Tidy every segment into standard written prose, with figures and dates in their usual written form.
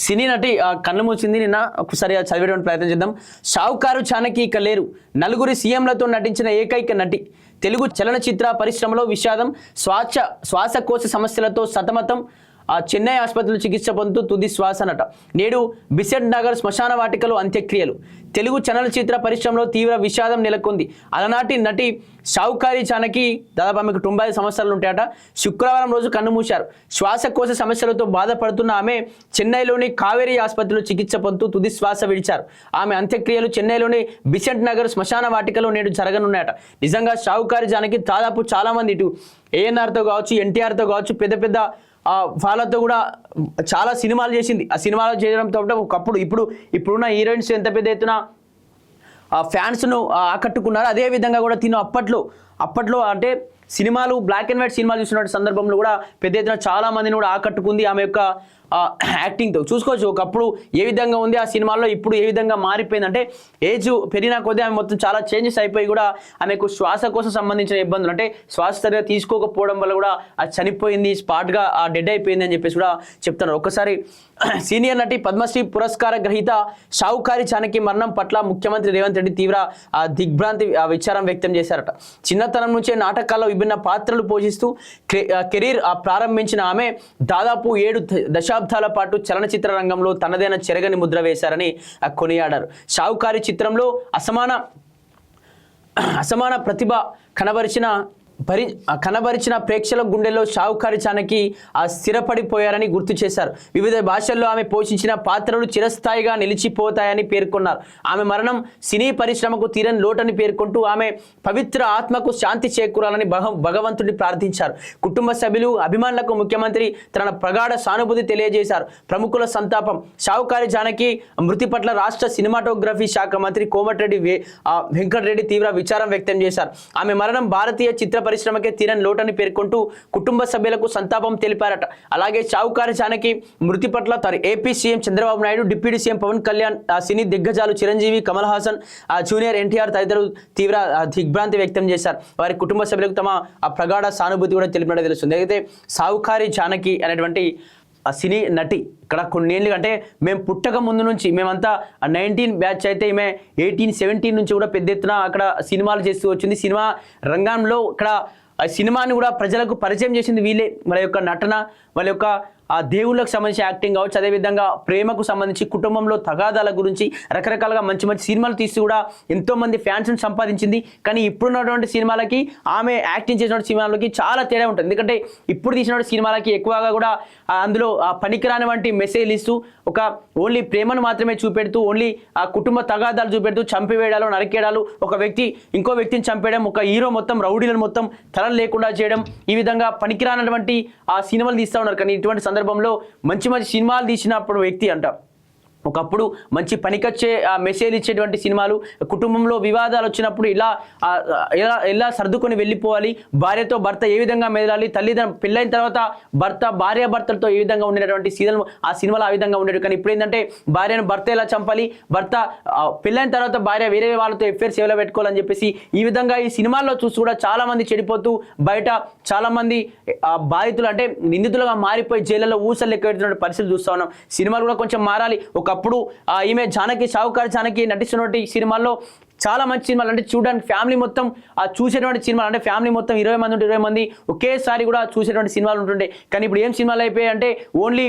సినీ నటి కన్ను మూసింది. నిన్న ఒకసారి చదివేటువంటి ప్రయత్నం చేద్దాం. షావుకారు చాణకి ఇక లేరు. నలుగురి సీఎంలతో నటించిన ఏకైక నటి. తెలుగు చలనచిత్ర పరిశ్రమలో విషాదం. శ్వాసకోశ సమస్యలతో సతమతం. చెన్నై ఆసుపత్రిలో చికిత్స పొందుతూ తుది శ్వాసనట. నేడు బిసెంట్ నగర్ శ్మశాన వాటికలో అంత్యక్రియలు. తెలుగు చలనచిత్ర పరిశ్రమలో తీవ్ర విషాదం నెలకొంది. అలనాటి నటి షావుకారి చాణకి దాదాపు ఆమెకు 95 సంవత్సరాలు ఉంటాయట. శుక్రవారం రోజు కన్నుమూశారు. శ్వాసకోశ సమస్యలతో బాధపడుతున్న ఆమె చెన్నైలోని కావేరీ ఆసుపత్రిలో చికిత్స పొందుతూ తుది శ్వాస విడిచారు. ఆమె అంత్యక్రియలు చెన్నైలోని బిసెంట్ నగర్ శ్మశాన వాటికలో నేడు జరగనున్నాయట. నిజంగా షావుకారి చాణకి దాదాపు చాలా మంది ఇటు ఏఎన్ఆర్తో కావచ్చు, ఎన్టీఆర్తో కావచ్చు, పెద్ద పెద్ద వాళ్ళతో కూడా చాలా సినిమాలు చేసింది. ఆ సినిమాలు చేయడంతో ఒకప్పుడు ఇప్పుడున్న హీరోయిన్స్ ఎంత పెద్ద ఎత్తున ఫ్యాన్స్ను ఆకట్టుకున్నారు. అదేవిధంగా కూడా తిను అప్పట్లో అంటే సినిమాలు బ్లాక్ అండ్ వైట్ సినిమాలు చూసిన సందర్భంలో కూడా పెద్ద ఎత్తున చాలా మందిని కూడా ఆకట్టుకుంది ఆమె యొక్క యాక్టింగ్తో. చూసుకోవచ్చు ఒకప్పుడు ఏ విధంగా ఉంది ఆ సినిమాల్లో, ఇప్పుడు ఏ విధంగా మారిపోయింది. అంటే ఏజ్ పెరిగినా కొద్దీ ఆమె మొత్తం చాలా చేంజెస్ అయిపోయి కూడా ఆమెకు శ్వాసకోశం సంబంధించిన ఇబ్బందులు, అంటే శ్వాస సరిగా తీసుకోకపోవడం వల్ల కూడా అది చనిపోయింది, స్పాట్గా డెడ్ అయిపోయింది అని చెప్పేసి కూడా చెప్తున్నారు. ఒక్కసారి సీనియర్ నటి పద్మశ్రీ పురస్కార గ్రహీత షావుకారి చాణకి మరణం పట్ల ముఖ్యమంత్రి రేవంత్ రెడ్డి తీవ్ర దిగ్భ్రాంతి విచారం వ్యక్తం చేశారట. చిన్నతనం నుంచే నాటకాల్లో విభిన్న పాత్రలు పోషిస్తూ కెరీర్ ప్రారంభించిన ఆమె దాదాపు 7 దశాబ్దాల పాటు చలనచిత్ర రంగంలో తనదైన చెరగని ముద్ర వేశారని కొనియాడారు. షావుకారి చిత్రంలో అసమాన ప్రతిభ కనబరిచిన ప్రేక్షకుల గుండెల్లో షావుకారి చాణకి స్థిరపడిపోయారని గుర్తు చేశారు. వివిధ భాషల్లో ఆమె పోషించిన పాత్రలు చిరస్థాయిగా నిలిచిపోతాయని పేర్కొన్నారు. ఆమె మరణం సినీ పరిశ్రమకు తీరని లోటని పేర్కొంటూ ఆమె పవిత్ర ఆత్మకు శాంతి చేకూరాలని భగవంతుడిని ప్రార్థించారు. కుటుంబ సభ్యులు, అభిమానులకు ముఖ్యమంత్రి తన ప్రగాఢ సానుభూతి తెలియజేశారు. ప్రముఖుల సంతాపం. షావుకారి చాణకి మృతి పట్ల రాష్ట్ర సినిమాటోగ్రఫీ శాఖ మంత్రి కోమటిరెడ్డి వెంకటరెడ్డి తీవ్ర విచారం వ్యక్తం చేశారు. ఆమె మరణం భారతీయ చిత్ర పరిశ్రమకే తీరని లోటని పేర్కొంటూ కుటుంబ సభ్యులకు సంతాపం తెలిపారట. అలాగే షావుకారి చాణకి మృతి పట్ల AP CM Chandrababu Naidu, deputy CM Pawan Kalyan, cine దిగ్గజాలు చిరంజీవి, కమల్ హాసన్, జూనియర్ ఎన్టీఆర్ తదితరులు తీవ్ర దిగ్భ్రాంతి వ్యక్తం చేశారు. వారి కుటుంబ సభ్యులకు తమ ప్రగాఢ సానుభూతి కూడా తెలిపినట్టు తెలుస్తుంది. అయితే షావుకారి చాణకి అనేటువంటి సినీ నటి ఇక్కడ కొన్నేళ్ళు, అంటే మేము పుట్టక ముందు నుంచి, మేమంతా 19 బ్యాచ్ అయితే ఈమె 18-17 నుంచి కూడా పెద్ద ఎత్తున అక్కడ సినిమాలు చేస్తూ వచ్చింది. సినిమా రంగంలో ఇక్కడ సినిమాని కూడా ప్రజలకు పరిచయం చేసింది వీళ్ళే. వాళ్ళ యొక్క నటన, వాళ్ళ యొక్క దేవుళ్ళకు సంబంధించి యాక్టింగ్ కావచ్చు, అదేవిధంగా ప్రేమకు సంబంధించి, కుటుంబంలో తగాదాల గురించి రకరకాలుగా మంచి మంచి సినిమాలు తీసి కూడా ఎంతోమంది ఫ్యాన్స్ని సంపాదించింది. కానీ ఇప్పుడున్నటువంటి సినిమాలకి, ఆమె యాక్టింగ్ చేసినటువంటి సినిమాలకి చాలా తేడా ఉంటుంది. ఎందుకంటే ఇప్పుడు తీసినటువంటి సినిమాలకి ఎక్కువగా కూడా అందులో పనికిరాని వంటి మెసేజ్ ఇస్తూ ఒక ఓన్లీ ప్రేమను మాత్రమే చూపెడుతూ, ఓన్లీ ఆ కుటుంబ తగాదాలు చూపెడుతూ, చంపివేయడాలు, నరికేయడాలు, ఒక వ్యక్తి ఇంకో వ్యక్తిని చంపేయడం, ఒక హీరో మొత్తం రౌడీలను మొత్తం తలలు లేకుండా చేయడం, ఈ విధంగా పనికిరానటువంటి ఆ సినిమాలు తీస్తూ ఉన్నారు. కానీ ఇటువంటి సందర్భంలో మంచి మంచి సినిమాలు తీసినప్పుడు వ్యక్తి అంట ఒకప్పుడు మంచి పనికొచ్చే మెసేజ్ ఇచ్చేటువంటి సినిమాలు, కుటుంబంలో వివాదాలు వచ్చినప్పుడు ఇలా సర్దుకొని వెళ్ళిపోవాలి, భార్యతో భర్త ఏ విధంగా మెదలాలి, పెళ్ళైన తర్వాత భార్యాభర్తలతో ఏ విధంగా ఉండేటువంటి సీజన్ ఆ సినిమాలో ఆ విధంగా ఉండేది. కానీ ఇప్పుడు ఏంటంటే భార్యను భర్త ఎలా చంపాలి, భర్త పెళ్ళైన తర్వాత భార్య వేరే వాళ్ళతో ఎఫ్ఐఆర్స్ ఎవరో పెట్టుకోవాలని చెప్పేసి ఈ విధంగా ఈ సినిమాల్లో చూసి కూడా చాలా మంది చెడిపోతూ బయట చాలా మంది బాధితులు, అంటే నిందితులుగా మారిపోయి జైళ్ళలో ఊసలు లెక్క పెడుతున్న పరిస్థితులు చూస్తా ఉన్నాం. సినిమాలు కూడా కొంచెం మారాలి. ఒకప్పుడు ఈమె షావుకారి చాణకి నటిస్తున్నటువంటి సినిమాల్లో చాలా మంచి సినిమాలు, అంటే చూడడానికి ఫ్యామిలీ మొత్తం చూసేటువంటి సినిమాలు, అంటే ఫ్యామిలీ మొత్తం 20 మంది ఉంటే 20 మంది ఒకేసారి కూడా చూసేటువంటి సినిమాలు ఉంటుండే. కానీ ఇప్పుడు ఏం సినిమాలు అయిపోయాయి అంటే ఓన్లీ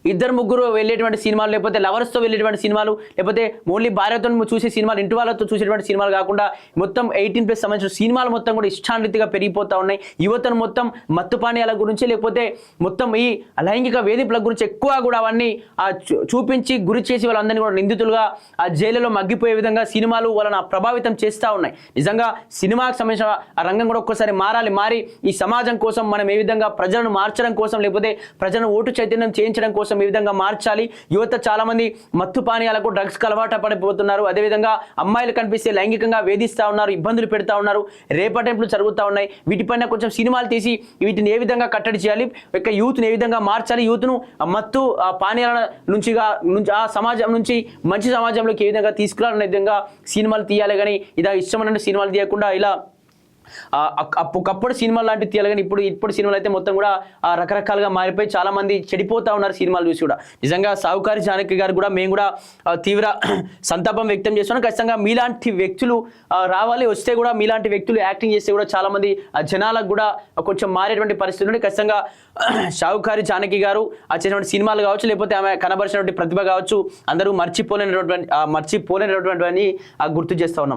2-3 వెళ్ళేటువంటి సినిమాలు, లేకపోతే లవర్స్తో వెళ్ళేటువంటి సినిమాలు, లేకపోతే ఓన్లీ భార్యతో చూసే సినిమాలు, ఇంటి వాళ్ళతో చూసేటువంటి సినిమాలు కాకుండా మొత్తం 18+ సంబంధించిన సినిమాలు మొత్తం కూడా ఇష్టాన్రీతిగా పెరిగిపోతూ ఉన్నాయి. యువతను మొత్తం మత్తు పానీయాల గురించి, లేకపోతే మొత్తం ఈ లైంగిక వేధింపుల గురించి ఎక్కువ కూడా అవన్నీ చూపించి గురి చేసి వాళ్ళందరినీ కూడా నిందితులుగా జైలులో మగ్గిపోయే విధంగా సినిమాలు వాళ్ళని ప్రభావితం చేస్తూ ఉన్నాయి. నిజంగా సినిమాకి సంబంధించిన ఆ రంగం కూడా ఒక్కసారి మారి ఈ సమాజం కోసం మనం ఏ విధంగా ప్రజలను మార్చడం కోసం, లేకపోతే ప్రజలను ఓటు చైతన్యం చేయించడం కోసం ఏ విధంగా మార్చాలి. యువత చాలా మంది మత్తు పానీయాలకు, డ్రగ్స్కి అలవాటు పడిపోతున్నారు. అదేవిధంగా అమ్మాయిలు కనిపిస్తే లైంగికంగా వేధిస్తూ ఉన్నారు, ఇబ్బందులు పెడతా ఉన్నారు, రేపటెంపులు జరుగుతూ ఉన్నాయి. వీటిపైన కొంచెం సినిమాలు తీసి వీటిని ఏ విధంగా కట్టడి చేయాలి, ఇక యూత్ను ఏ విధంగా మార్చాలి, యూత్ను మత్తు పానీయాల నుంచి ఆ సమాజం నుంచి మంచి సమాజంలోకి ఏ విధంగా తీసుకురావాలనే విధంగా సినిమాలు తీయాలి. కానీ ఇలా ఇష్టమైన సినిమాలు తీయకుండా ఇలా ఒకప్పుడు సినిమాలు లాంటివి తీయాలి, కానీ ఇప్పుడు సినిమాలు అయితే మొత్తం కూడా రకరకాలుగా మారిపోయి చాలా మంది చెడిపోతా ఉన్నారు సినిమాలు చూసి కూడా. నిజంగా సావుకారి జానకి గారు కూడా మేము కూడా తీవ్ర సంతాపం వ్యక్తం చేస్తున్నాం. ఖచ్చితంగా మీలాంటి వ్యక్తులు రావాలి, వస్తే కూడా మీలాంటి వ్యక్తులు యాక్టింగ్ చేస్తే కూడా చాలా మంది జనాలకు కూడా కొంచెం మారేటువంటి పరిస్థితి నుండి ఖచ్చితంగా సావుకారి జానకి గారు చేసినటువంటి సినిమాలు కావచ్చు, లేకపోతే ఆమె కనబరిచినటువంటి ప్రతిభ కావచ్చు, అందరూ మర్చిపోలేనటువంటి గుర్తు చేస్తా ఉన్నాం.